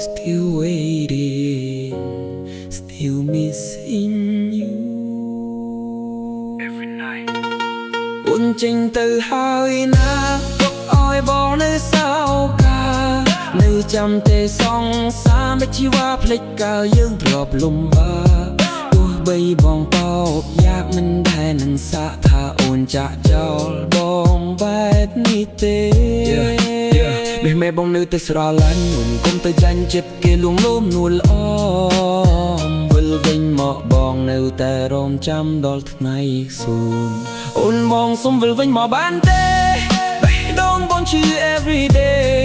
still waiting, still missing you. Every night អូនចេញទៅហើយណាទុកឲ្យបងនៅសោកានៅចាំតែសងសាមិនជីវ៉ាភ្លេចកាលយើងធ្លាប់លំបាកទោះបីបងបោកយ៉ាងមិនដែលនឹងសាកថាអូនចាក់ចោលបងបែបនេះទេនេះមេបងនៅតែស្រឡាញ់អូនគុំទៅចាញ់ចិត្តគេលួងលោមនួលអមវិលវិញមកបងនៅតែរំចាំដល់ថ្ងៃសួនអូនបងសុំវិលវិញមកបានទេបេះដូងបងជឿ every day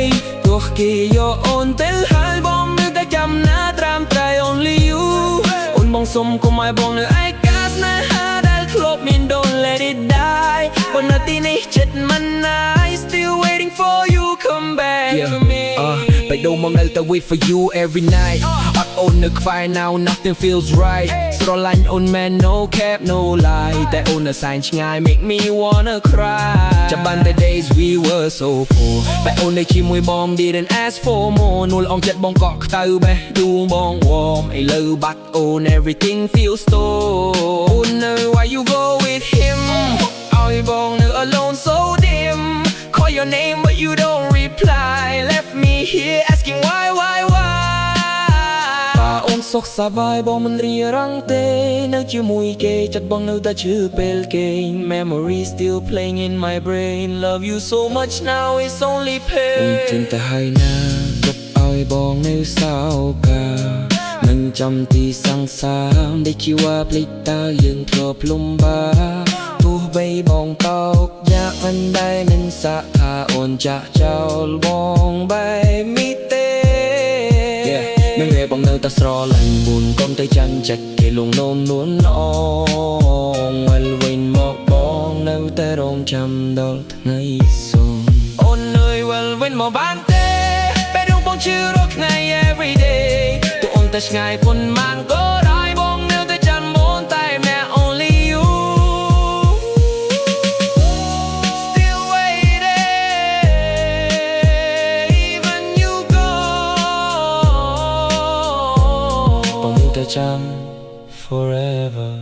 ទោះគេយកអូនទៅហើយបងនៅតែចាំណាត្រាំត្រៃ only you អូនបងសុំកុំឲ្យបងនៅឯកាស្នេហាដែលធ្លាប់មាន don't let it die ប៉ុន្តែទីនេះចិត្តមិនណាយ still waiting for you come back to me បេះដូងមកនៅតែ wait for you every night អត់អូននៅខ្វាយ now nothing feels right ស្រឡាញ់អូនមែន no cap no lie តែអូននៅសែនឆ្ងាយ make me wanna cry ចាំបានតែ days we were so poor តែអូននៅជាមួយបង didn't ask for more នួលអងចិត្តបងកក់ខ្តៅបេះដូងបង warm ឥឡូវបាត់អូន everything feels stole អូននៅ why you go with him ឲ្យបងនៅ alone so dim call your name but you don't reply left me here asking why អូនសុខសប្បាយបងមិនរៀបរងទេនៅជាមួយគេចិត្តបងនៅតែឈឺពេលគេ memory still playing in my brain love you so much now it's only pain អូនចេញទៅហើយណាទុកឲ្យបងនៅសោកានឹងចាំទីសង្សារដែលជីវ៉ាភ្លេចតើយើងធ្លាប់លំបាកទោះបីបងតោកយ៉ាងមិនដែលនឹងសាកថាអូនចាក់ចោលបងបែបនេះទេនឹងឯបងនៅតែស្រឡាញ់បួនកុំទៅចាំចិត្តគេលងនោមនួនអងវិលវិញមកបងនៅតែរងចាំដល់ថ្ងៃសូមអូននៅវិលវិញមកបានទេពេលដងបងជឿរកថ្ងៃ every day ទោះអូនតែឆ្ងាយប៉ុន្មានក៏ដោយបងនៅតែចាំអូនតែម្នាក់ only you still waiting even you go បងនៅតែចាំ forever